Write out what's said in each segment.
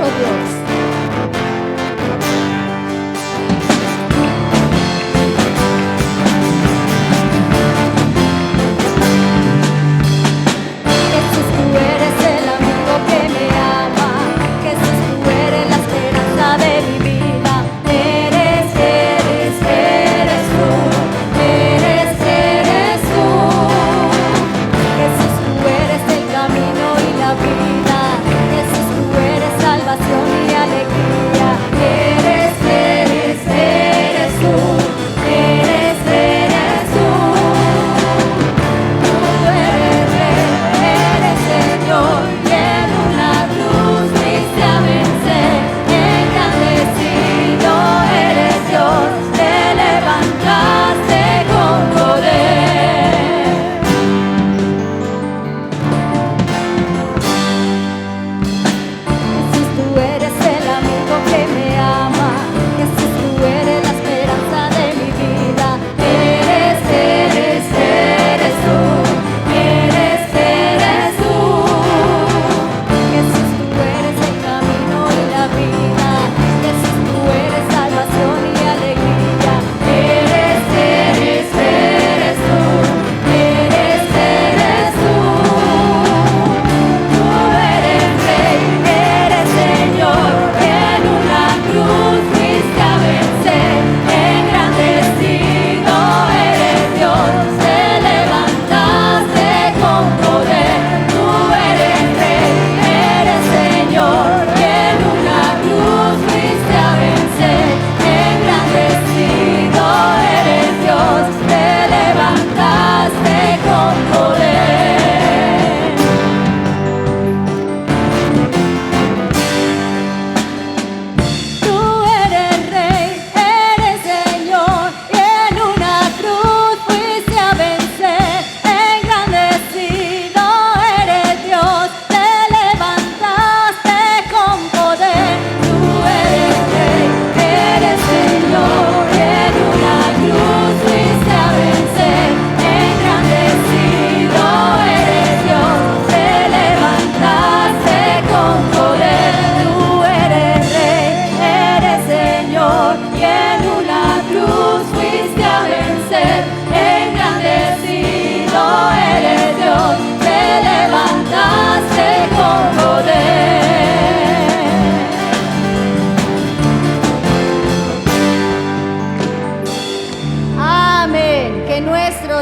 nuestro Dios.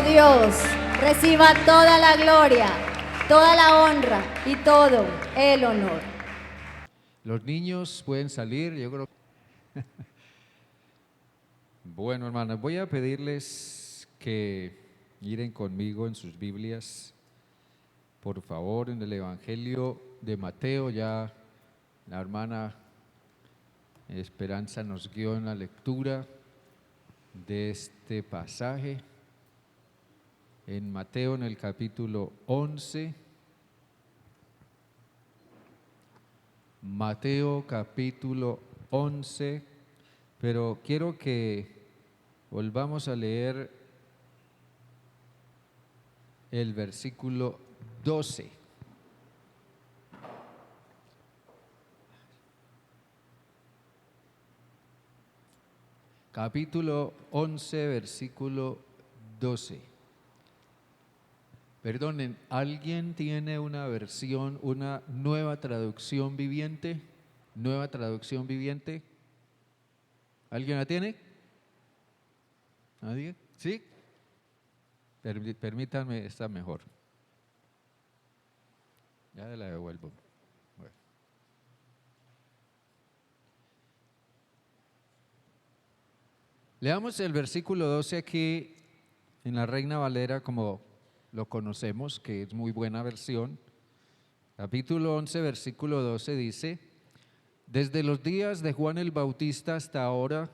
Dios reciba toda la gloria, toda la honra y todo el honor. Los niños pueden salir, yo creo. Bueno, hermanos, voy a pedirles que miren conmigo en sus Biblias, por favor, en el Evangelio de Mateo. Ya la hermana Esperanza nos guió en la lectura de este pasaje. En Mateo, en el capítulo 11, Mateo capítulo 11, pero quiero que volvamos a leer el versículo 12. Capítulo 11, versículo 12. Perdonen, ¿alguien tiene una versión, una nueva traducción viviente? ¿Nueva traducción viviente? ¿Alguien la tiene? ¿Nadie? ¿Sí? Permítanme, está mejor. Ya la devuelvo. Bueno. Leamos el versículo 12 aquí en la Reina Valera, como lo conocemos, que es muy buena versión. Capítulo 11, versículo 12 dice: desde los días de Juan el Bautista hasta ahora,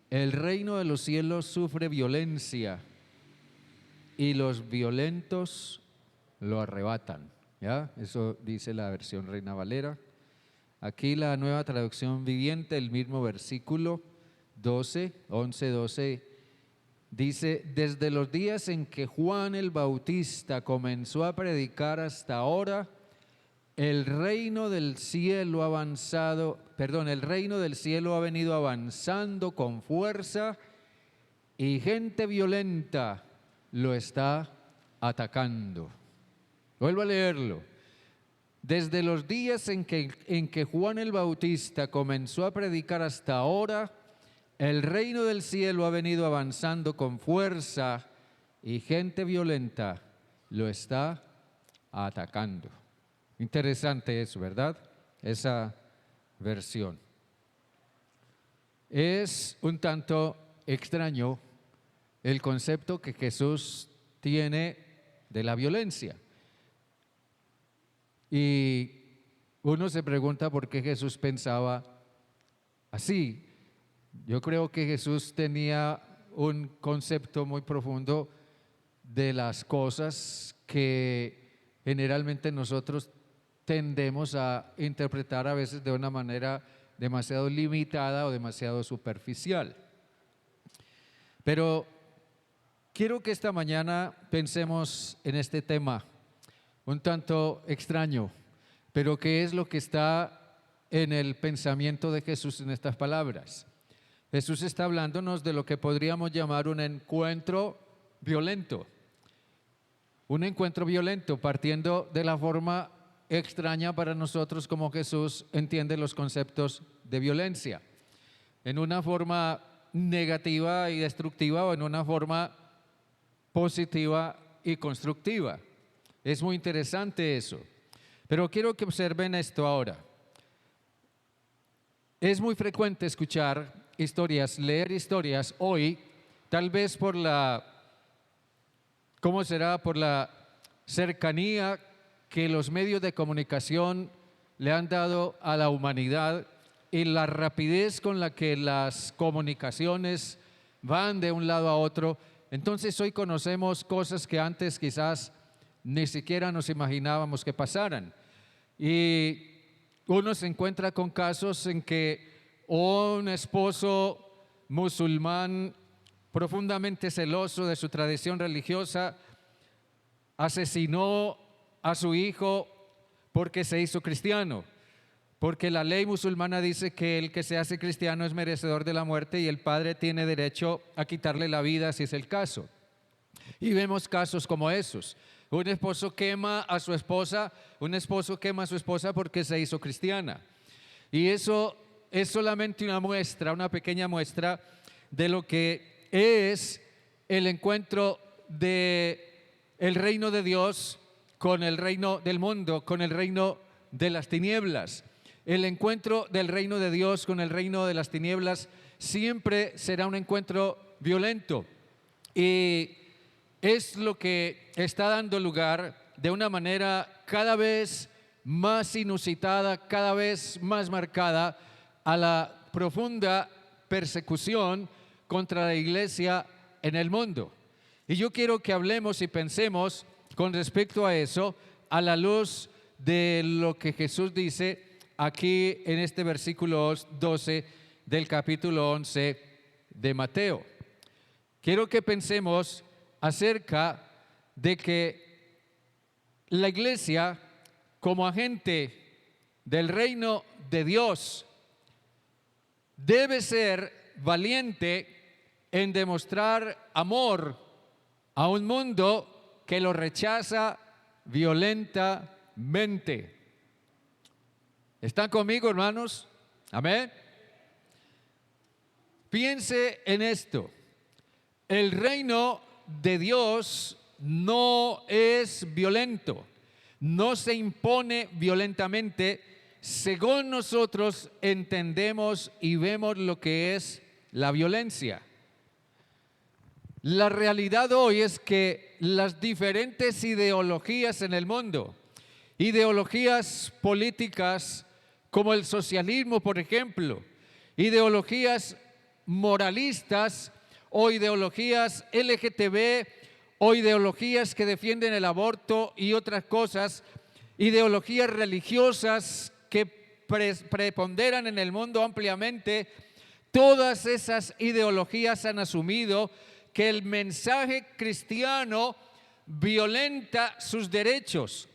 el reino de los cielos sufre violencia y los violentos lo arrebatan. ¿Ya? Eso dice la versión Reina Valera. Aquí la nueva traducción viviente, el mismo versículo 12, 11, 12, dice: desde los días en que Juan el Bautista comenzó a predicar hasta ahora, el reino del cielo ha avanzado, perdón, el reino del cielo ha venido avanzando con fuerza y gente violenta lo está atacando. Vuelvo a leerlo. Desde los días en que Juan el Bautista comenzó a predicar hasta ahora, el reino del cielo ha venido avanzando con fuerza y gente violenta lo está atacando. Interesante eso, ¿verdad? Esa versión. Es un tanto extraño el concepto que Jesús tiene de la violencia. Y uno se pregunta por qué Jesús pensaba así. Yo creo que Jesús tenía un concepto muy profundo de las cosas que generalmente nosotros tendemos a interpretar a veces de una manera demasiado limitada o demasiado superficial. Pero quiero que esta mañana pensemos en este tema un tanto extraño, pero que es lo que está en el pensamiento de Jesús en estas palabras. Jesús está hablándonos de lo que podríamos llamar un encuentro violento. Un encuentro violento, partiendo de la forma extraña para nosotros como Jesús entiende los conceptos de violencia. En una forma negativa y destructiva o en una forma positiva y constructiva. Es muy interesante eso. Pero quiero que observen esto ahora. Es muy frecuente escuchar historias, leer historias hoy, tal vez por la, ¿cómo será? Por la cercanía que los medios de comunicación le han dado a la humanidad y la rapidez con la que las comunicaciones van de un lado a otro. Entonces hoy conocemos cosas que antes quizás ni siquiera nos imaginábamos que pasaran. Y uno se encuentra con casos en que un esposo musulmán profundamente celoso de su tradición religiosa asesinó a su hijo porque se hizo cristiano, porque la ley musulmana dice que el que se hace cristiano es merecedor de la muerte y el padre tiene derecho a quitarle la vida si es el caso. Y vemos casos como esos. Un esposo quema a su esposa, un esposo quema a su esposa porque se hizo cristiana. Y eso es solamente una muestra, una pequeña muestra de lo que es el encuentro de el reino de Dios con el reino del mundo, con el reino de las tinieblas. El encuentro del reino de Dios con el reino de las tinieblas siempre será un encuentro violento. Y es lo que está dando lugar de una manera cada vez más inusitada, cada vez más marcada a la profunda persecución contra la iglesia en el mundo. Y yo quiero que hablemos y pensemos con respecto a eso a la luz de lo que Jesús dice aquí en este versículo 12 del capítulo 11 de Mateo. Quiero que pensemos acerca de que la iglesia, como agente del reino de Dios, debe ser valiente en demostrar amor a un mundo que lo rechaza violentamente. ¿Están conmigo, hermanos? Amén. Piense en esto. El reino de Dios no es violento, no se impone violentamente según nosotros entendemos y vemos lo que es la violencia. La realidad hoy es que las diferentes ideologías en el mundo, ideologías políticas como el socialismo, por ejemplo, ideologías moralistas o ideologías LGTB o ideologías que defienden el aborto y otras cosas, ideologías religiosas que preponderan en el mundo ampliamente, todas esas ideologías han asumido que el mensaje cristiano violenta sus derechos.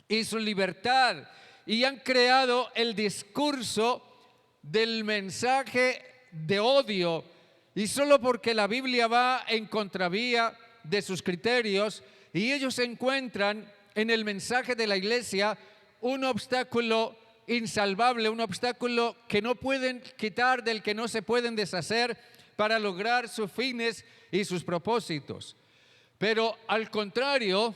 y su libertad, y han creado el discurso del mensaje de odio, y solo porque la Biblia va en contravía de sus criterios y ellos encuentran en el mensaje de la iglesia un obstáculo insalvable, un obstáculo que no pueden quitar, del que no se pueden deshacer para lograr sus fines y sus propósitos. Pero al contrario,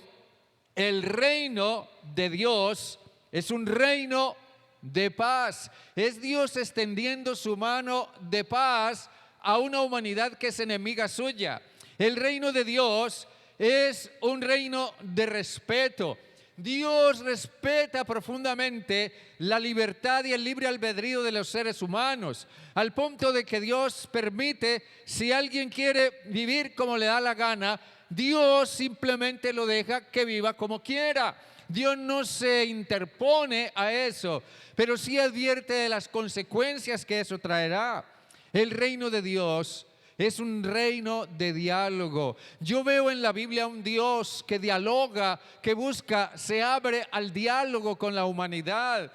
el reino de Dios es un reino de paz. Es Dios extendiendo su mano de paz a una humanidad que es enemiga suya. El reino de Dios es un reino de respeto. Dios respeta profundamente la libertad y el libre albedrío de los seres humanos, al punto de que Dios permite, si alguien quiere vivir como le da la gana, Dios simplemente lo deja que viva como quiera. Dios no se interpone a eso, pero sí advierte de las consecuencias que eso traerá. El reino de Dios es un reino de diálogo. Yo veo en la Biblia un Dios que dialoga, que busca, se abre al diálogo con la humanidad.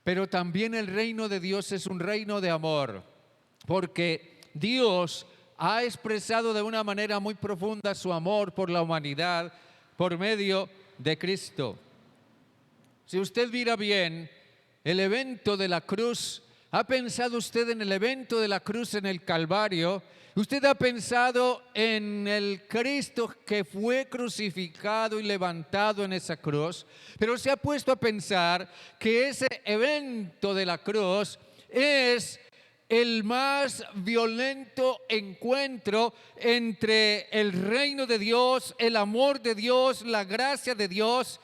Pero también el reino de Dios es un reino de amor, porque Dios ha expresado de una manera muy profunda su amor por la humanidad por medio de Cristo. Si usted mira bien el evento de la cruz, ¿ha pensado usted en el evento de la cruz en el Calvario? ¿Usted ha pensado en el Cristo que fue crucificado y levantado en esa cruz? Pero se ha puesto a pensar que ese evento de la cruz es el más violento encuentro entre el reino de Dios, el amor de Dios, la gracia de Dios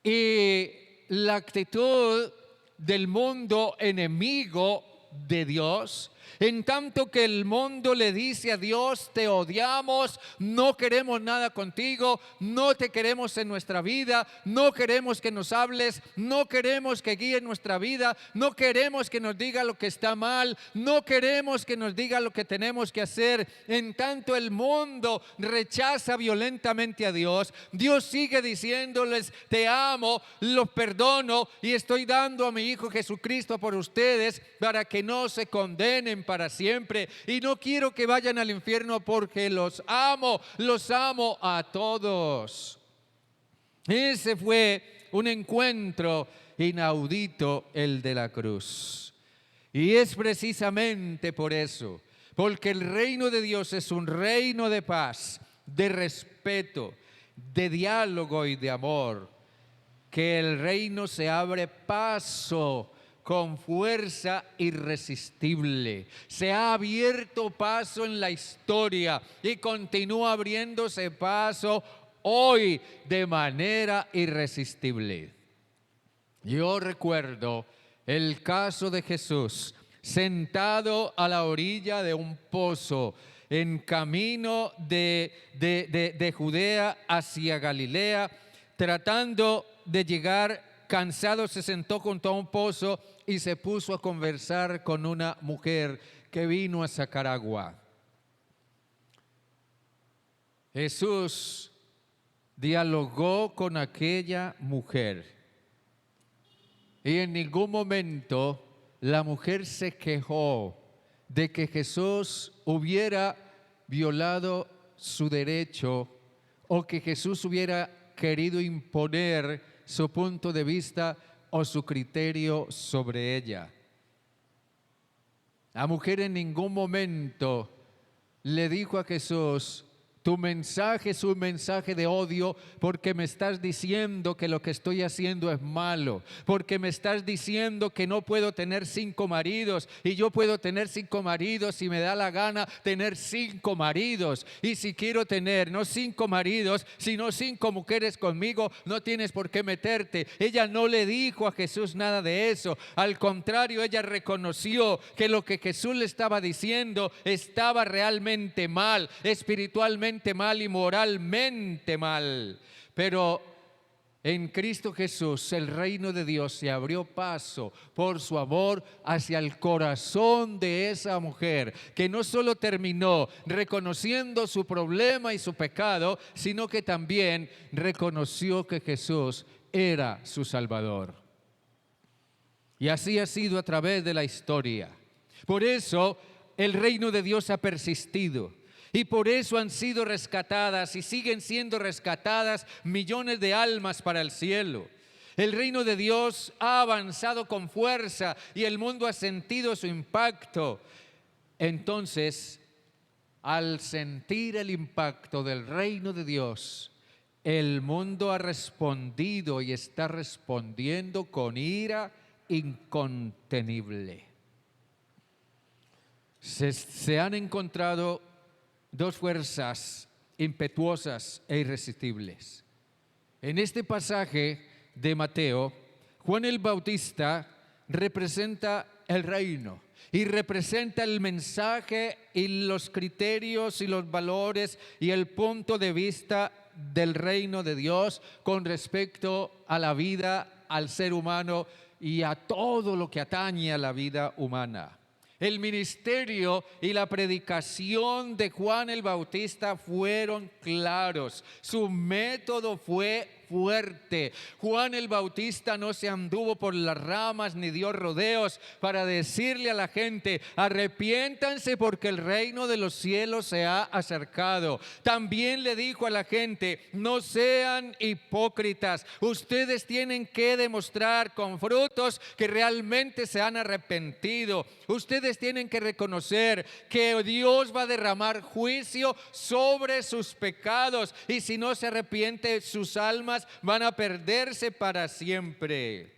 y la actitud del mundo enemigo de Dios. En tanto que el mundo le dice a Dios: te odiamos, no queremos nada contigo, no te queremos en nuestra vida, no queremos que nos hables, no queremos que guíes nuestra vida, no queremos que nos diga lo que está mal, no queremos que nos diga lo que tenemos que hacer. En tanto el mundo rechaza violentamente a Dios, Dios sigue diciéndoles: te amo, los perdono y estoy dando a mi Hijo Jesucristo por ustedes para que no se condenen para siempre, y no quiero que vayan al infierno porque los amo a todos. Ese fue un encuentro inaudito, el de la cruz. Y es precisamente por eso, porque el reino de Dios es un reino de paz, de respeto, de diálogo y de amor, que el reino se abre paso con fuerza irresistible. Se ha abierto paso en la historia y continúa abriéndose paso hoy de manera irresistible. Yo recuerdo el caso de Jesús sentado a la orilla de un pozo en camino de Judea hacia Galilea, tratando de llegar. Cansado, se sentó junto a un pozo y se puso a conversar con una mujer que vino a sacar agua. Jesús dialogó con aquella mujer y en ningún momento la mujer se quejó de que Jesús hubiera violado su derecho o que Jesús hubiera querido imponer su punto de vista o su criterio sobre ella. La mujer en ningún momento le dijo a Jesús: tu mensaje es un mensaje de odio porque me estás diciendo que lo que estoy haciendo es malo, porque me estás diciendo que no puedo tener 5 maridos y yo puedo tener 5 maridos si me da la gana tener 5 maridos, y si quiero tener no 5 maridos sino 5 mujeres conmigo, no tienes por qué meterte. Ella no le dijo a Jesús nada de eso, al contrario, ella reconoció que lo que Jesús le estaba diciendo estaba realmente mal, espiritualmente mal y moralmente mal. Pero En Cristo Jesús el reino de Dios se abrió paso por su amor hacia el corazón de esa mujer, que no solo terminó reconociendo su problema y su pecado, sino que también reconoció que Jesús era su Salvador. Y así ha sido a través de la historia. Por eso el reino de Dios ha persistido. Y por eso han sido rescatadas y siguen siendo rescatadas millones de almas para el cielo. El reino de Dios ha avanzado con fuerza y el mundo ha sentido su impacto. Entonces, al sentir el impacto del reino de Dios, el mundo ha respondido y está respondiendo con ira incontenible. Se han encontrado dos fuerzas impetuosas e irresistibles. En este pasaje de Mateo, Juan el Bautista representa el reino y representa el mensaje y los criterios y los valores y el punto de vista del reino de Dios con respecto a la vida, al ser humano y a todo lo que atañe a la vida humana. El ministerio y la predicación de Juan el Bautista fueron claros. Su método fue fuerte. Juan el Bautista no se anduvo por las ramas ni dio rodeos para decirle a la gente: arrepiéntanse porque el reino de los cielos se ha acercado. También le dijo a la gente: no sean hipócritas. Ustedes tienen que demostrar con frutos que realmente se han arrepentido. Ustedes tienen que reconocer que Dios va a derramar juicio sobre sus pecados y si no se arrepiente, sus almas van a perderse para siempre.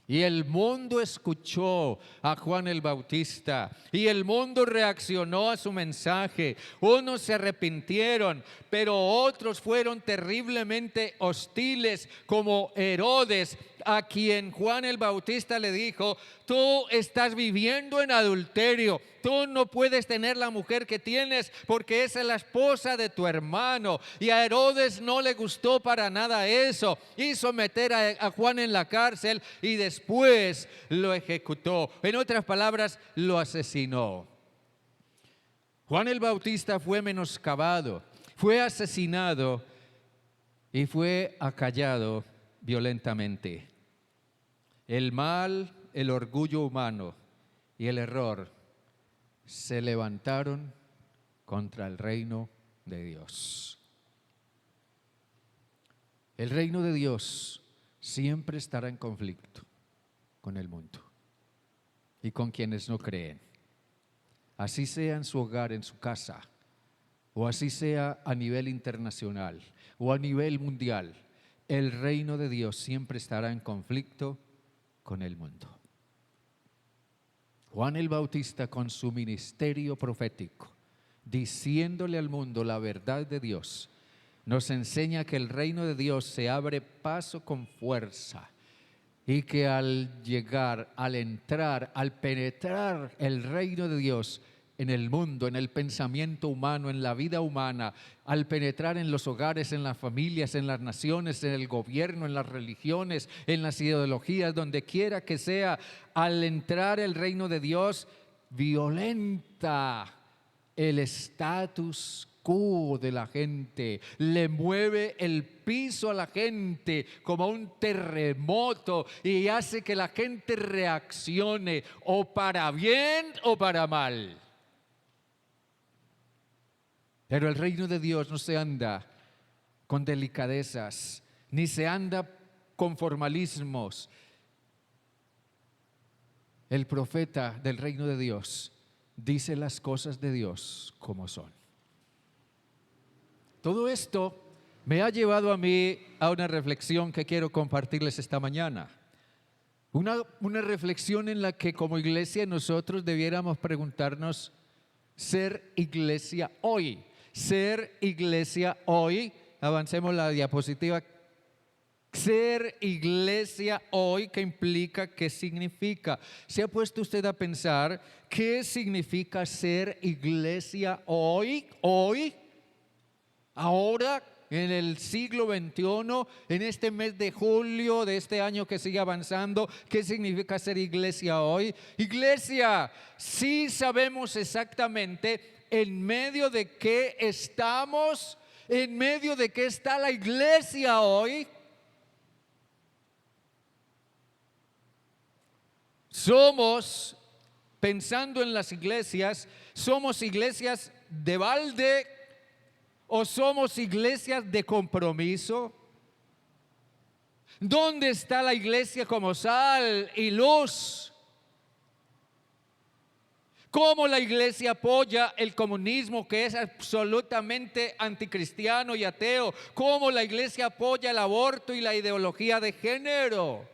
Y el mundo escuchó a Juan el Bautista y el mundo reaccionó a su mensaje. Unos se arrepintieron, pero otros fueron terriblemente hostiles, como Herodes, a quien Juan el Bautista le dijo: tú estás viviendo en adulterio, tú no puedes tener la mujer que tienes porque esa es la esposa de tu hermano. Y a Herodes no le gustó para nada eso, hizo meter a Juan en la cárcel y después lo ejecutó. En otras palabras, lo asesinó. Juan el Bautista fue menoscabado, fue asesinado y fue acallado violentamente. El mal, el orgullo humano y el error se levantaron contra el reino de Dios. El reino de Dios siempre estará en conflicto con el mundo y con quienes no creen. Así sea en su hogar, en su casa, o así sea a nivel internacional o a nivel mundial, el reino de Dios siempre estará en conflicto con el mundo. Juan el Bautista, con su ministerio profético, diciéndole al mundo la verdad de Dios, nos enseña que el reino de Dios se abre paso con fuerza y que al llegar, al entrar, al penetrar el reino de Dios en el mundo, en el pensamiento humano, en la vida humana, al penetrar en los hogares, en las familias, en las naciones, en el gobierno, en las religiones, en las ideologías, donde quiera que sea, al entrar el reino de Dios, violenta el status quo de la gente, le mueve el piso a la gente como un terremoto y hace que la gente reaccione o para bien o para mal. Pero el reino de Dios no se anda con delicadezas, ni se anda con formalismos. El profeta del reino de Dios dice las cosas de Dios como son. Todo esto me ha llevado a mí a una reflexión que quiero compartirles esta mañana. Una reflexión en la que como iglesia nosotros debiéramos preguntarnos: ser iglesia hoy. Ser iglesia hoy, avancemos la diapositiva. Ser iglesia hoy, ¿qué implica? ¿Qué significa? ¿Se ha puesto usted a pensar qué significa ser iglesia hoy? Hoy, ahora, en el siglo XXI, en este mes de julio de este año que sigue avanzando? ¿Qué significa ser iglesia hoy? Iglesia, sí sabemos exactamente en medio de qué estamos, en medio de qué está la iglesia hoy. Somos, pensando en las iglesias, ¿somos iglesias de balde o somos iglesias de compromiso? ¿Dónde está la iglesia como sal y luz? ¿Cómo la iglesia apoya el comunismo, que es absolutamente anticristiano y ateo? ¿Cómo la iglesia apoya el aborto y la ideología de género?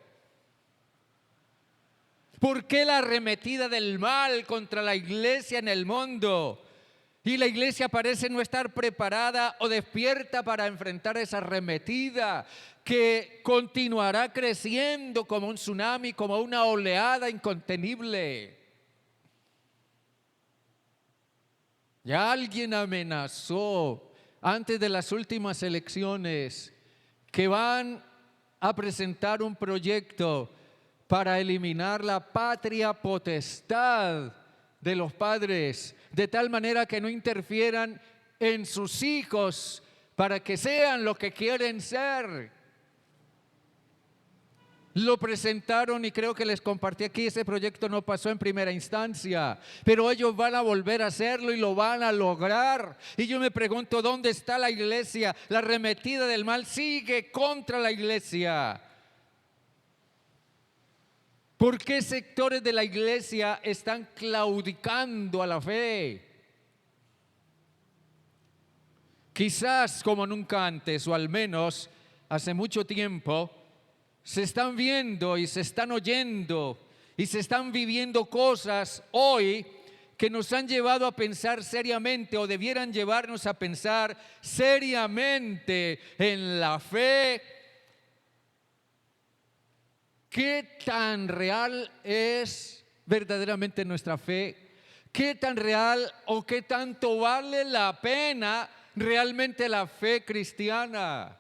¿Por qué la arremetida del mal contra la iglesia en el mundo? Y la iglesia parece no estar preparada o despierta para enfrentar esa arremetida que continuará creciendo como un tsunami, como una oleada incontenible. Ya alguien amenazó antes de las últimas elecciones que van a presentar un proyecto para eliminar la patria potestad de los padres, de tal manera que no interfieran en sus hijos para que sean lo que quieren ser. Lo presentaron y creo que les compartí aquí, ese proyecto no pasó en primera instancia, pero ellos van a volver a hacerlo y lo van a lograr. Y yo me pregunto, ¿dónde está la iglesia? La arremetida del mal sigue contra la iglesia. ¿Por qué sectores de la iglesia están claudicando a la fe? Quizás como nunca antes, o al menos hace mucho tiempo, se están viendo y se están oyendo y se están viviendo cosas hoy que nos han llevado a pensar seriamente, o debieran llevarnos a pensar seriamente en la fe. ¿Qué tan real es verdaderamente nuestra fe? ¿Qué tan real o qué tanto vale la pena realmente la fe cristiana?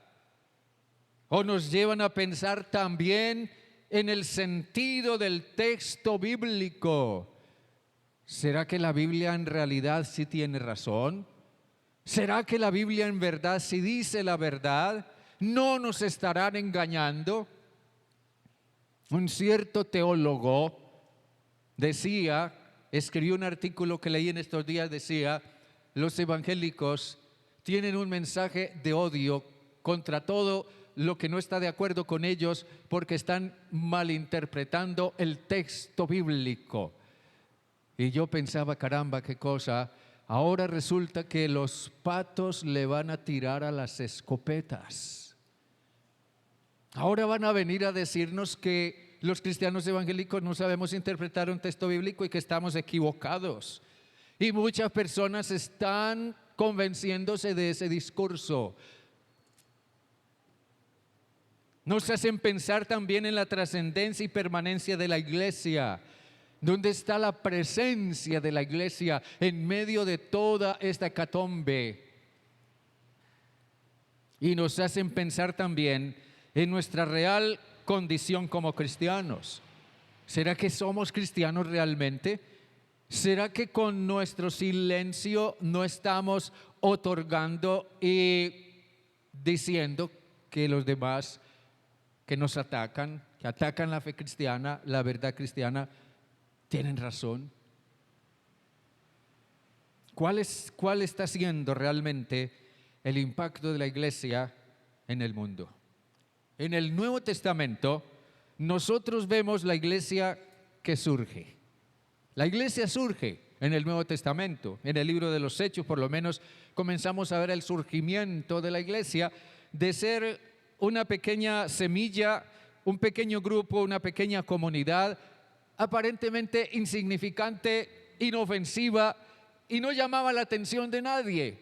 ¿O nos llevan a pensar también en el sentido del texto bíblico? ¿Será que la Biblia en realidad sí tiene razón? ¿Será que la Biblia en verdad sí dice la verdad? ¿No nos estarán engañando? Un cierto teólogo escribió un artículo que leí en estos días, decía: los evangélicos tienen un mensaje de odio contra todo lo que no está de acuerdo con ellos, porque están malinterpretando el texto bíblico. Y yo pensaba, caramba, qué cosa. Ahora resulta que los patos le van a tirar a las escopetas. Ahora van a venir a decirnos que los cristianos evangélicos no sabemos interpretar un texto bíblico y que estamos equivocados. Y muchas personas están convenciéndose de ese discurso. Nos hacen pensar también en la trascendencia y permanencia de la iglesia. ¿Dónde está la presencia de la iglesia en medio de toda esta hecatombe? Y nos hacen pensar también en nuestra real condición como cristianos. ¿Será que somos cristianos realmente? ¿Será que con nuestro silencio no estamos otorgando y diciendo que los demás que nos atacan, que atacan la fe cristiana, la verdad cristiana, tienen razón? ¿Cuál está siendo realmente el impacto de la iglesia en el mundo? En el Nuevo Testamento, nosotros vemos la iglesia que surge. La iglesia surge en el Nuevo Testamento. En el libro de los Hechos, por lo menos, comenzamos a ver el surgimiento de la iglesia, de ser una pequeña semilla, un pequeño grupo, una pequeña comunidad, aparentemente insignificante, inofensiva, y no llamaba la atención de nadie.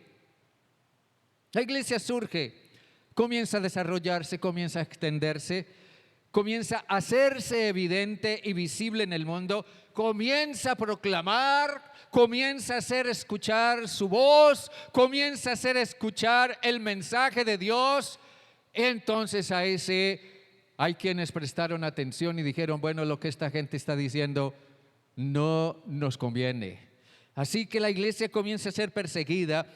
La iglesia surge, comienza a desarrollarse, comienza a extenderse, comienza a hacerse evidente y visible en el mundo, comienza a proclamar, comienza a hacer escuchar su voz, comienza a hacer escuchar el mensaje de Dios. Entonces hay quienes prestaron atención y dijeron, bueno, lo que esta gente está diciendo no nos conviene. Así que la iglesia comienza a ser perseguida.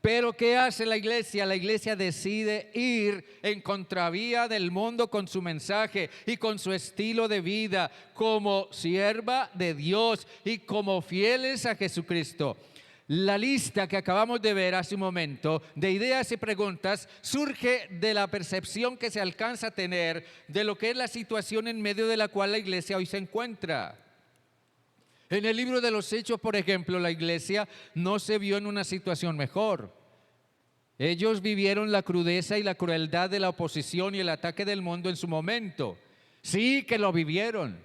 Pero ¿qué hace la iglesia? La iglesia decide ir en contravía del mundo con su mensaje y con su estilo de vida como sierva de Dios y como fieles a Jesucristo. La lista que acabamos de ver hace un momento de ideas y preguntas surge de la percepción que se alcanza a tener de lo que es la situación en medio de la cual la iglesia hoy se encuentra. En el libro de los Hechos, por ejemplo, la iglesia no se vio en una situación mejor. Ellos vivieron la crudeza y la crueldad de la oposición y el ataque del mundo en su momento. Sí que lo vivieron.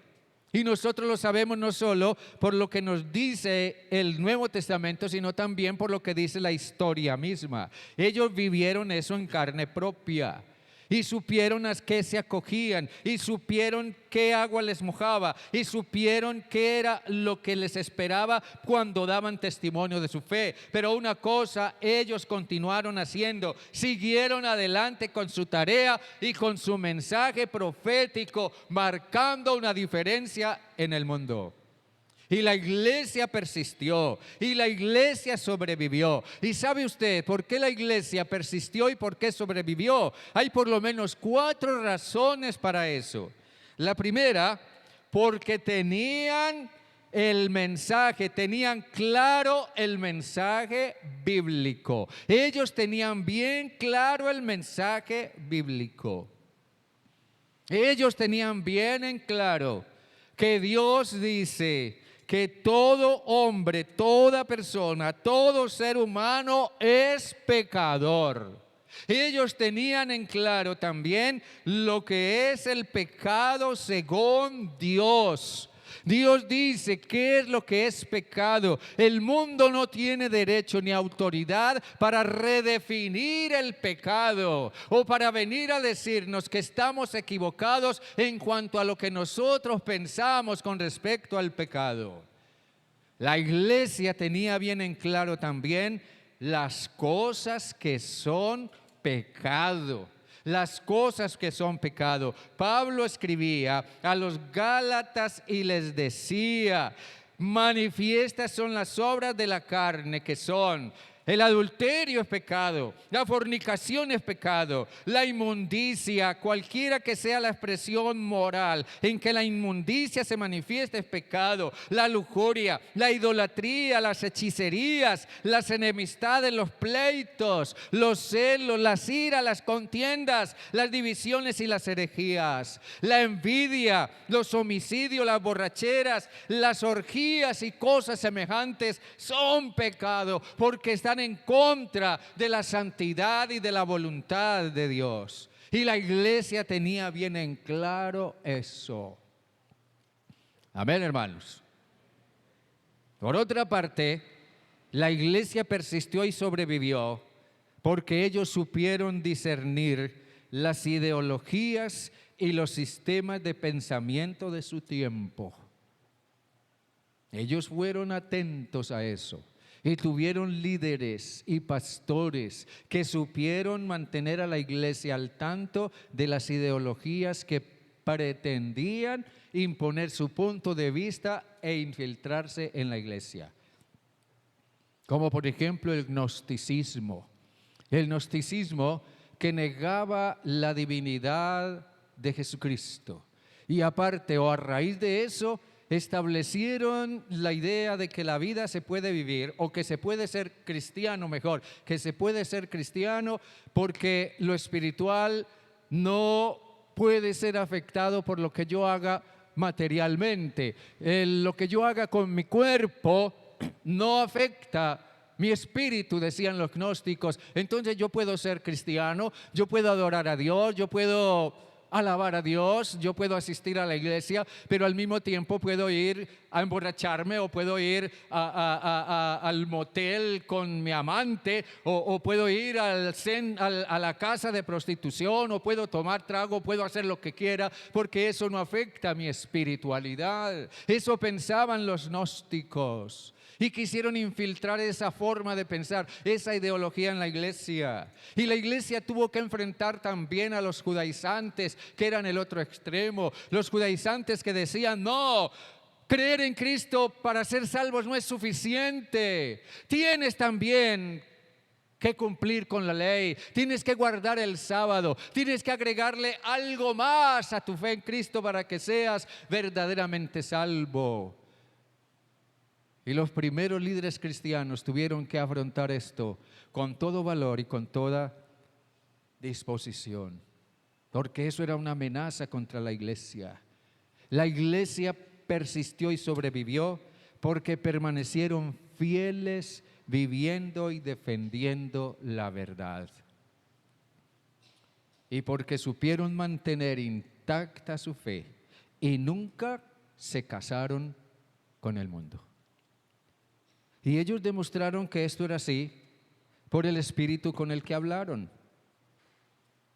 Y nosotros lo sabemos no solo por lo que nos dice el Nuevo Testamento, sino también por lo que dice la historia misma. Ellos vivieron eso en carne propia. Y supieron a qué se acogían, y supieron qué agua les mojaba, y supieron qué era lo que les esperaba cuando daban testimonio de su fe. Pero una cosa ellos continuaron haciendo, siguieron adelante con su tarea y con su mensaje profético, marcando una diferencia en el mundo. Y la iglesia persistió, y la iglesia sobrevivió. ¿Y sabe usted por qué la iglesia persistió y por qué sobrevivió? Hay por lo menos 4 razones para eso. La primera, porque tenían el mensaje, tenían claro el mensaje bíblico. Ellos tenían bien claro el mensaje bíblico. Ellos tenían bien en claro que Dios dice que todo hombre, toda persona, todo ser humano es pecador. Ellos tenían en claro también lo que es el pecado según Dios. Dios dice qué es lo que es pecado. El mundo no tiene derecho ni autoridad para redefinir el pecado o para venir a decirnos que estamos equivocados en cuanto a lo que nosotros pensamos con respecto al pecado. La iglesia tenía bien en claro también las cosas que son pecado. Las cosas que son pecado. Pablo escribía a los Gálatas y les decía: manifiestas son las obras de la carne, que son: el adulterio es pecado, la fornicación es pecado, la inmundicia, cualquiera que sea la expresión moral en que la inmundicia se manifiesta, es pecado, la lujuria, la idolatría, las hechicerías, las enemistades, los pleitos, los celos, las iras, las contiendas, las divisiones y las herejías, la envidia, los homicidios, las borracheras, las orgías y cosas semejantes son pecado, porque están en contra de la santidad y de la voluntad de Dios. Y la iglesia tenía bien en claro eso. Amén, hermanos. Por otra parte, la iglesia persistió y sobrevivió porque ellos supieron discernir las ideologías y los sistemas de pensamiento de su tiempo. Ellos fueron atentos a eso. Y tuvieron líderes y pastores que supieron mantener a la iglesia al tanto de las ideologías que pretendían imponer su punto de vista e infiltrarse en la iglesia. Como por ejemplo el gnosticismo. El gnosticismo que negaba la divinidad de Jesucristo. Y aparte o a raíz de eso, establecieron la idea de que la vida se puede vivir, o que se puede ser cristiano, mejor, que se puede ser cristiano porque lo espiritual no puede ser afectado por lo que yo haga materialmente. Lo que yo haga con mi cuerpo no afecta mi espíritu, decían los gnósticos. Entonces yo puedo ser cristiano, yo puedo adorar a Dios, yo puedo alabar a Dios, yo puedo asistir a la iglesia, pero al mismo tiempo puedo ir a emborracharme, o puedo ir al motel con mi amante, o puedo ir a la casa de prostitución, o puedo tomar trago, puedo hacer lo que quiera, porque eso no afecta a mi espiritualidad. Eso pensaban los gnósticos. Y quisieron infiltrar esa forma de pensar, esa ideología en la iglesia. Y la iglesia tuvo que enfrentar también a los judaizantes, que eran el otro extremo. Los judaizantes que decían, no, creer en Cristo para ser salvos no es suficiente. Tienes también que cumplir con la ley, tienes que guardar el sábado, tienes que agregarle algo más a tu fe en Cristo para que seas verdaderamente salvo. Y los primeros líderes cristianos tuvieron que afrontar esto con todo valor y con toda disposición, porque eso era una amenaza contra la iglesia. La iglesia persistió y sobrevivió porque permanecieron fieles, viviendo y defendiendo la verdad. Y porque supieron mantener intacta su fe y nunca se casaron con el mundo. Y ellos demostraron que esto era así por el espíritu con el que hablaron.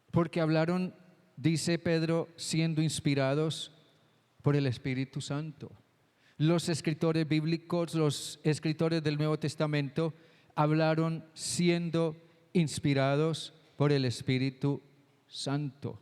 Porque hablaron, dice Pedro, siendo inspirados por el Espíritu Santo. Los escritores bíblicos, los escritores del Nuevo Testamento, hablaron siendo inspirados por el Espíritu Santo.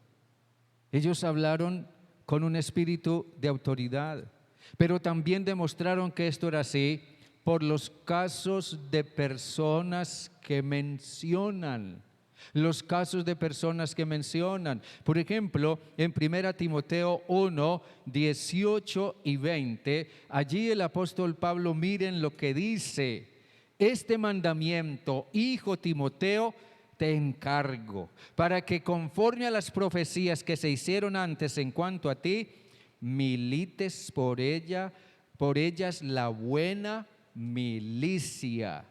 Ellos hablaron con un espíritu de autoridad, pero también demostraron que esto era así por los casos de personas que mencionan. Los casos de personas que mencionan. Por ejemplo, en 1 Timoteo 1, 18 y 20, allí el apóstol Pablo, miren lo que dice: este mandamiento, hijo Timoteo, te encargo, para que conforme a las profecías que se hicieron antes en cuanto a ti, milites por ellas la buena milicia,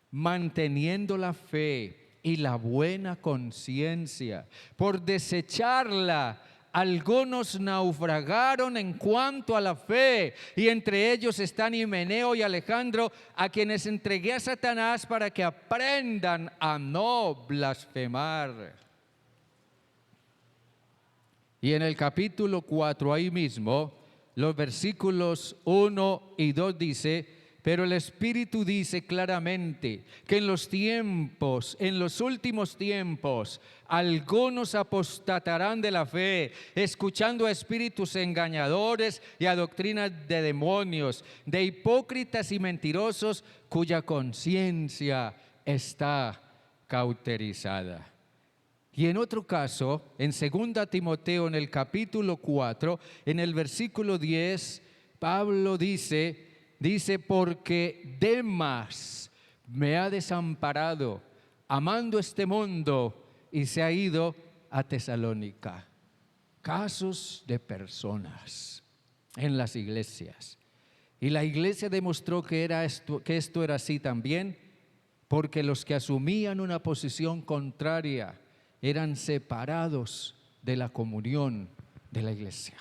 manteniendo la fe y la buena conciencia. Por desecharla, algunos naufragaron en cuanto a la fe, y entre ellos están Himeneo y Alejandro, a quienes entregué a Satanás para que aprendan a no blasfemar. Y en el capítulo 4, ahí mismo, los versículos 1 y 2 dice: pero el Espíritu dice claramente que en los últimos tiempos, algunos apostatarán de la fe, escuchando a espíritus engañadores y a doctrinas de demonios, de hipócritas y mentirosos, cuya conciencia está cauterizada. Y en otro caso, en 2 Timoteo, en el capítulo 4, en el versículo 10, Pablo dice, porque Demas me ha desamparado, amando este mundo, y se ha ido a Tesalónica. Casos de personas en las iglesias. Y la iglesia demostró que esto era así también, porque los que asumían una posición contraria eran separados de la comunión de la iglesia.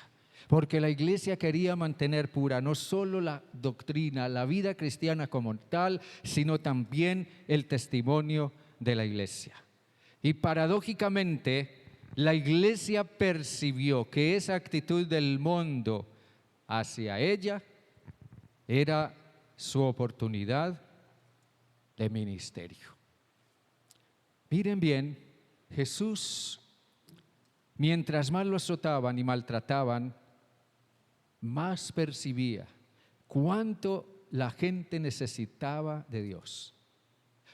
Porque la iglesia quería mantener pura no solo la doctrina, la vida cristiana como tal, sino también el testimonio de la iglesia. Y paradójicamente, la iglesia percibió que esa actitud del mundo hacia ella era su oportunidad de ministerio. Miren bien, Jesús, mientras más lo azotaban y maltrataban, más percibía cuánto la gente necesitaba de Dios.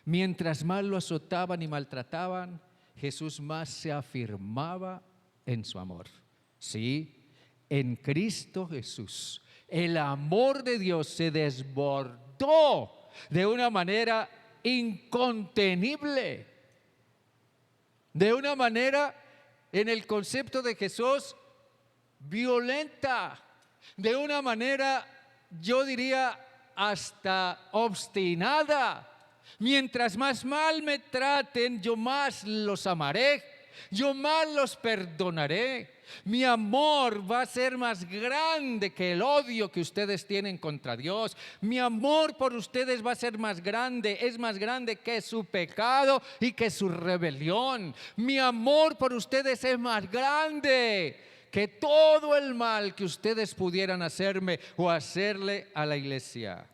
Mientras más lo azotaban y maltrataban, Jesús más se afirmaba en su amor. Sí, en Cristo Jesús, el amor de Dios se desbordó de una manera incontenible, de una manera, en el concepto de Jesús, violenta, de una manera, yo diría, hasta obstinada. Mientras más mal me traten, yo más los amaré. yo más los perdonaré. Mi amor va a ser más grande que el odio que ustedes tienen contra Dios. Mi amor por ustedes va a ser más grande, es más grande que su pecado y que su rebelión. Mi amor por ustedes es más grande que todo el mal que ustedes pudieran hacerme o hacerle a la iglesia.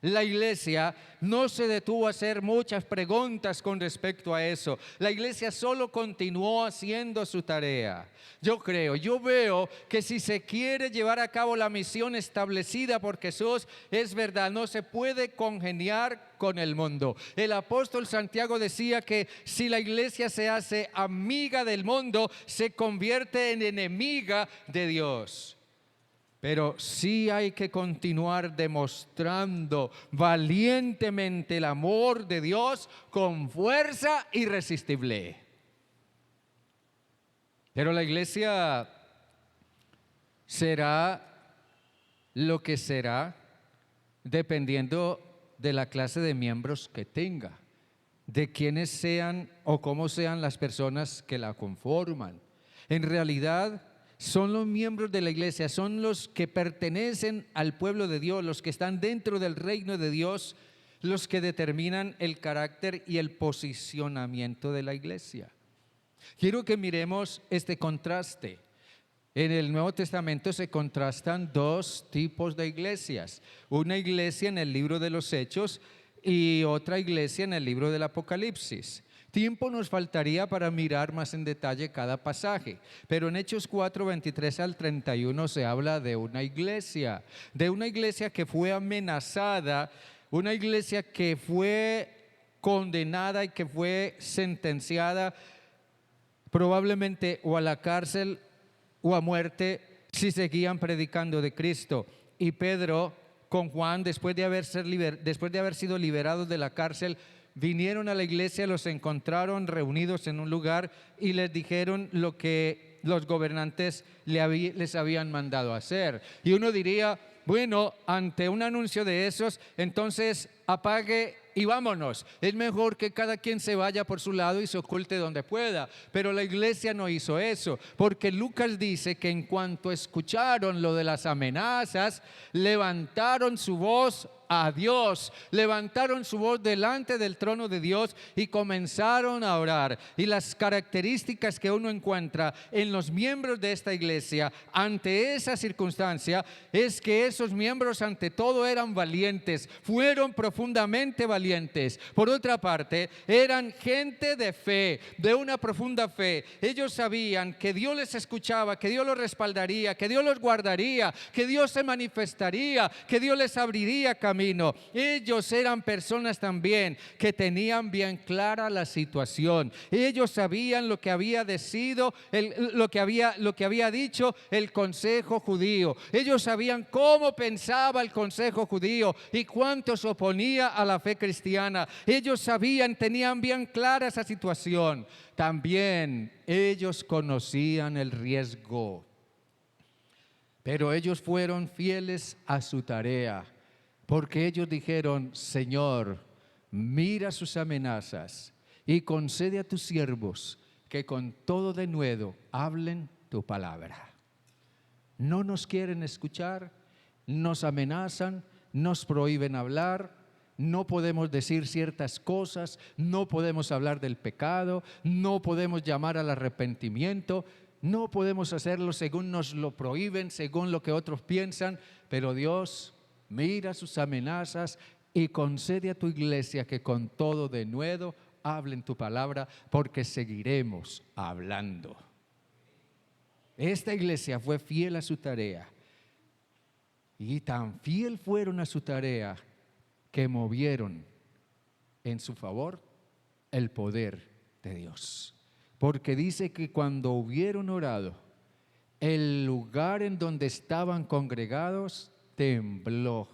La iglesia no se detuvo a hacer muchas preguntas con respecto a eso. La iglesia solo continuó haciendo su tarea. Yo veo que si se quiere llevar a cabo la misión establecida por Jesús, es verdad, no se puede congeniar con el mundo. El apóstol Santiago decía que si la iglesia se hace amiga del mundo, se convierte en enemiga de Dios. Pero sí hay que continuar demostrando valientemente el amor de Dios con fuerza irresistible. Pero la iglesia será lo que será dependiendo de la clase de miembros que tenga, de quiénes sean o cómo sean las personas que la conforman. En realidad, son los miembros de la iglesia, son los que pertenecen al pueblo de Dios, los que están dentro del reino de Dios, los que determinan el carácter y el posicionamiento de la iglesia. Quiero que miremos este contraste. En el Nuevo Testamento se contrastan dos tipos de iglesias. Una iglesia en el libro de los Hechos y otra iglesia en el libro del Apocalipsis. Tiempo nos faltaría para mirar más en detalle cada pasaje, pero en Hechos 4, 23 al 31 se habla de una iglesia que fue amenazada, una iglesia que fue condenada y que fue sentenciada probablemente o a la cárcel o a muerte si seguían predicando de Cristo. Y Pedro con Juan, después de haber sido liberados de la cárcel, vinieron a la iglesia, los encontraron reunidos en un lugar y les dijeron lo que los gobernantes les habían mandado hacer. Y uno diría, bueno, ante un anuncio de esos, entonces apague y vámonos. Es mejor que cada quien se vaya por su lado y se oculte donde pueda. Pero la iglesia no hizo eso, porque Lucas dice que en cuanto escucharon lo de las amenazas, levantaron su voz a Dios, levantaron su voz delante del trono de Dios y comenzaron a orar. Y las características que uno encuentra en los miembros de esta iglesia ante esa circunstancia es que esos miembros ante todo eran valientes, fueron profundamente valientes. Por otra parte, eran gente de fe, de una profunda fe. Ellos sabían que Dios les escuchaba, que Dios los respaldaría, que Dios los guardaría, que Dios se manifestaría, que Dios les abriría camino. Ellos eran personas también que tenían bien clara la situación. Ellos sabían lo que había decidido, lo que había dicho el Consejo Judío. Ellos sabían cómo pensaba el Consejo Judío y cuánto se oponía a la fe cristiana. Ellos sabían, tenían bien clara esa situación. También ellos conocían el riesgo, pero ellos fueron fieles a su tarea. Porque ellos dijeron, Señor, mira sus amenazas y concede a tus siervos que con todo denuedo hablen tu palabra. No nos quieren escuchar, nos amenazan, nos prohíben hablar, no podemos decir ciertas cosas, no podemos hablar del pecado, no podemos llamar al arrepentimiento, no podemos hacerlo según nos lo prohíben, según lo que otros piensan, pero Dios mira sus amenazas y concede a tu iglesia que con todo denuedo hablen tu palabra, porque seguiremos hablando. Esta iglesia fue fiel a su tarea y tan fiel fueron a su tarea que movieron en su favor el poder de Dios. Porque dice que cuando hubieron orado, el lugar en donde estaban congregados tembló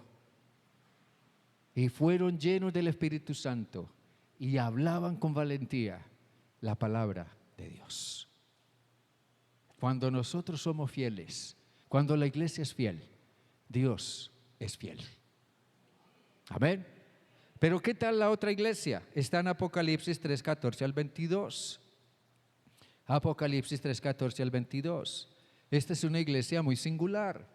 y fueron llenos del Espíritu Santo y hablaban con valentía la palabra de Dios. Cuando nosotros somos fieles, cuando la iglesia es fiel, Dios es fiel. Amén. Pero ¿qué tal la otra iglesia? Está en Apocalipsis 3, 14 al 22. Apocalipsis 3:14 al 22. Esta es una iglesia muy singular.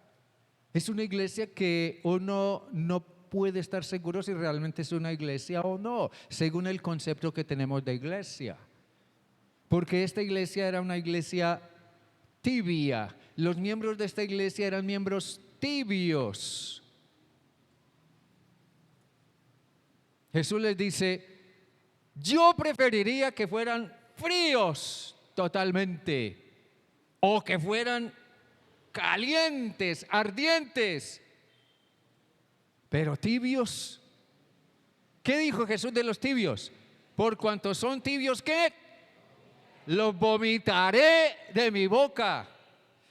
Es una iglesia que uno no puede estar seguro si realmente es una iglesia o no, según el concepto que tenemos de iglesia. Porque esta iglesia era una iglesia tibia. Los miembros de esta iglesia eran miembros tibios. Jesús les dice, yo preferiría que fueran fríos totalmente o que fueran calientes, ardientes, pero tibios. ¿Qué dijo Jesús de los tibios? Por cuanto son tibios, ¿qué? Los vomitaré de mi boca.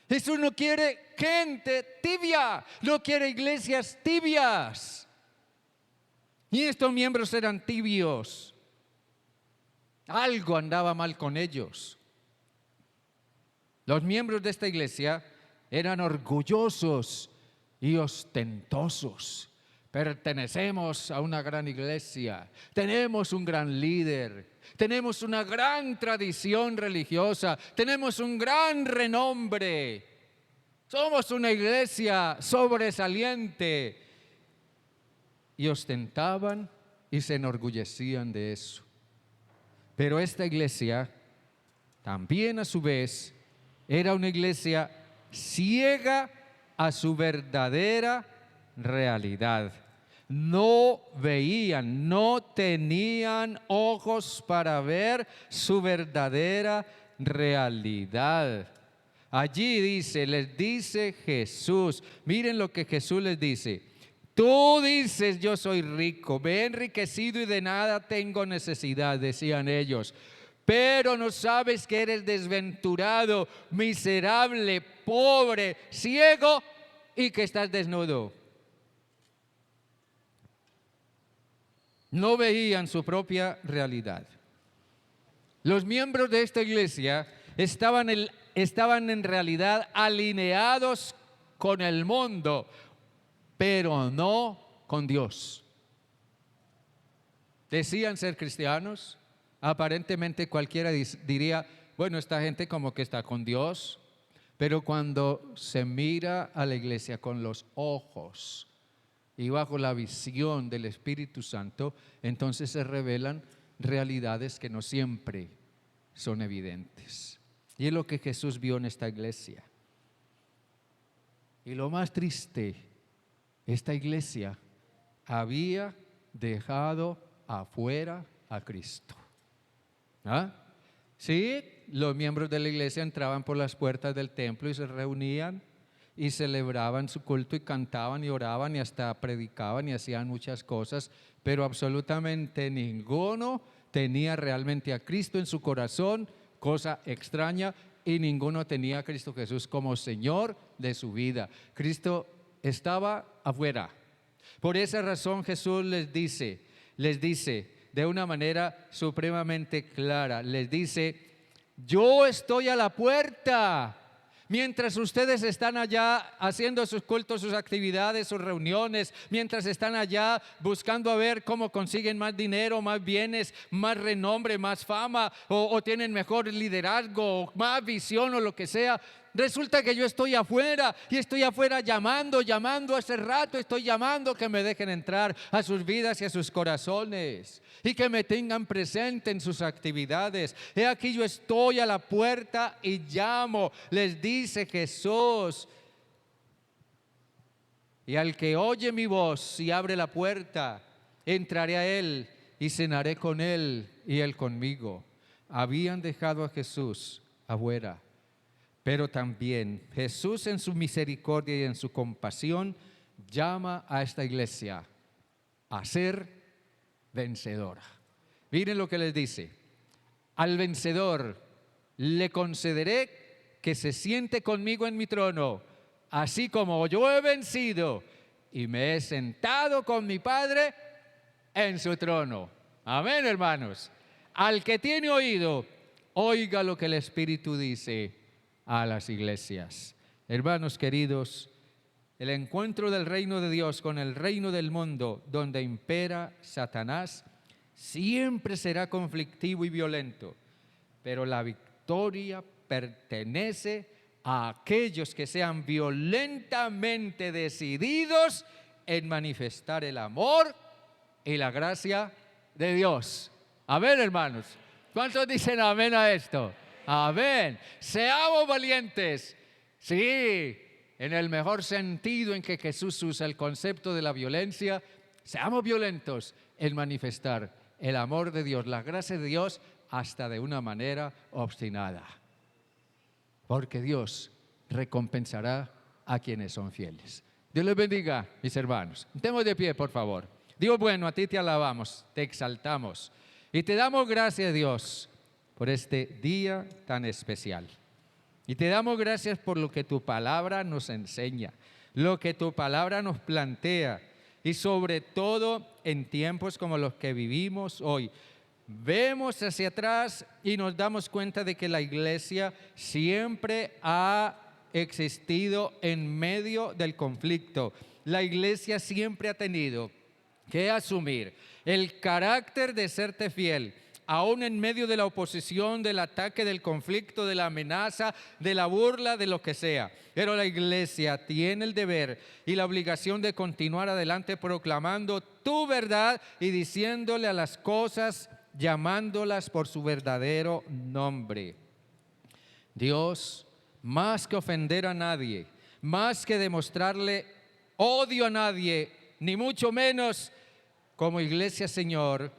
Jesús no quiere gente tibia, no quiere iglesias tibias. Y estos miembros eran tibios. Algo andaba mal con ellos. Los miembros de esta iglesia eran orgullosos y ostentosos. Pertenecemos a una gran iglesia, tenemos un gran líder, tenemos una gran tradición religiosa, tenemos un gran renombre, somos una iglesia sobresaliente. Y ostentaban y se enorgullecían de eso. Pero esta iglesia también a su vez era una iglesia ciega a su verdadera realidad. No veían, no tenían ojos para ver su verdadera realidad. Allí dice, les dice Jesús, miren lo que Jesús les dice. Tú dices, yo soy rico, me he enriquecido y de nada tengo necesidad, decían ellos. Pero no sabes que eres desventurado, miserable, pobre, ciego y que estás desnudo. No veían su propia realidad. Los miembros de esta iglesia estaban en realidad alineados con el mundo, pero no con Dios. Decían ser cristianos, aparentemente cualquiera diría, bueno, esta gente como que está con Dios, pero cuando se mira a la iglesia con los ojos y bajo la visión del Espíritu Santo, entonces se revelan realidades que no siempre son evidentes. Y es lo que Jesús vio en esta iglesia. Y lo más triste, esta iglesia había dejado afuera a Cristo. ¿Ah? Sí, los miembros de la iglesia entraban por las puertas del templo y se reunían y celebraban su culto y cantaban y oraban y hasta predicaban y hacían muchas cosas, pero absolutamente ninguno tenía realmente a Cristo en su corazón, cosa extraña, y ninguno tenía a Cristo Jesús como Señor de su vida. Cristo estaba afuera. Por esa razón Jesús les dice de una manera supremamente clara, les dice, yo estoy a la puerta. Mientras ustedes están allá haciendo sus cultos, sus actividades, sus reuniones, mientras están allá buscando a ver cómo consiguen más dinero, más bienes, más renombre, más fama, o tienen mejor liderazgo, más visión o lo que sea, resulta que yo estoy afuera y estoy afuera llamando hace rato, estoy llamando que me dejen entrar a sus vidas y a sus corazones y que me tengan presente en sus actividades. He aquí yo estoy a la puerta y llamo, les dice Jesús. Y al que oye mi voz y abre la puerta, entraré a él y cenaré con él y él conmigo. Habían dejado a Jesús afuera. Pero también Jesús en su misericordia y en su compasión llama a esta iglesia a ser vencedora. Miren lo que les dice. Al vencedor le concederé que se siente conmigo en mi trono, así como yo he vencido y me he sentado con mi Padre en su trono. Amén, hermanos. Al que tiene oído, oiga lo que el Espíritu dice a las iglesias. Hermanos queridos, el encuentro del reino de Dios con el reino del mundo, donde impera Satanás, siempre será conflictivo y violento, pero la victoria victoria pertenece a aquellos que sean violentamente decididos en manifestar el amor y la gracia de Dios. Amén, hermanos. ¿Cuántos dicen amén a esto? Amén. Seamos valientes. Sí, en el mejor sentido en que Jesús usa el concepto de la violencia, seamos violentos en manifestar el amor de Dios, la gracia de Dios, hasta de una manera obstinada. Porque Dios recompensará a quienes son fieles. Dios les bendiga, mis hermanos. Estemos de pie, por favor. Dios bueno, a ti te alabamos, te exaltamos y te damos gracias, Dios, por este día tan especial. Y te damos gracias por lo que tu palabra nos enseña, lo que tu palabra nos plantea y sobre todo en tiempos como los que vivimos hoy. Vemos hacia atrás y nos damos cuenta de que la iglesia siempre ha existido en medio del conflicto. La iglesia siempre ha tenido que asumir el carácter de serte fiel, aún en medio de la oposición, del ataque, del conflicto, de la amenaza, de la burla, de lo que sea. Pero la iglesia tiene el deber y la obligación de continuar adelante proclamando tu verdad y diciéndole a las cosas, llamándolas por su verdadero nombre. Dios, más que ofender a nadie, más que demostrarle odio a nadie, ni mucho menos como iglesia, Señor,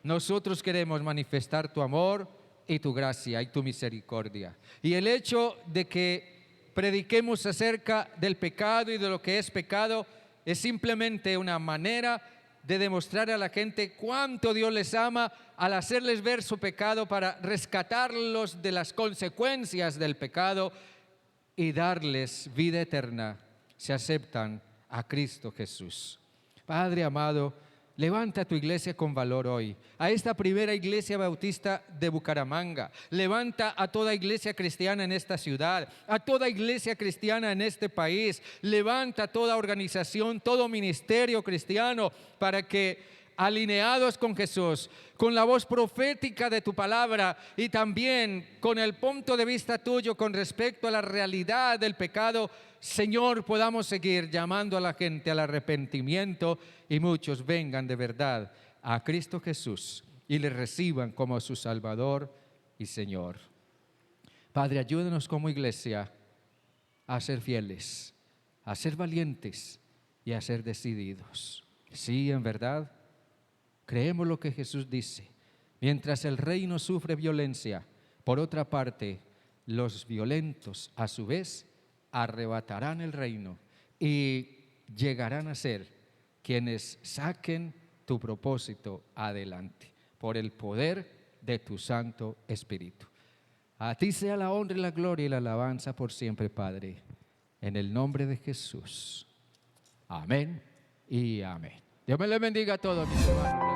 nosotros queremos manifestar tu amor y tu gracia y tu misericordia. Y el hecho de que prediquemos acerca del pecado y de lo que es pecado es simplemente una manera de demostrar a la gente cuánto Dios les ama al hacerles ver su pecado para rescatarlos de las consecuencias del pecado y darles vida eterna si aceptan a Cristo Jesús. Padre amado, levanta tu iglesia con valor hoy, a esta primera iglesia bautista de Bucaramanga. Levanta a toda iglesia cristiana en esta ciudad, a toda iglesia cristiana en este país. Levanta toda organización, todo ministerio cristiano para que, alineados con Jesús, con la voz profética de tu palabra y también con el punto de vista tuyo con respecto a la realidad del pecado, Señor, podamos seguir llamando a la gente al arrepentimiento y muchos vengan de verdad a Cristo Jesús y le reciban como su Salvador y Señor. Padre, ayúdanos como iglesia a ser fieles, a ser valientes y a ser decididos. Sí, en verdad, creemos lo que Jesús dice. Mientras el reino sufre violencia, por otra parte, los violentos a su vez arrebatarán el reino y llegarán a ser quienes saquen tu propósito adelante por el poder de tu Santo Espíritu. A ti sea la honra y la gloria y la alabanza por siempre, Padre, en el nombre de Jesús. Amén y amén. Dios me les bendiga a todos, mis hermanos.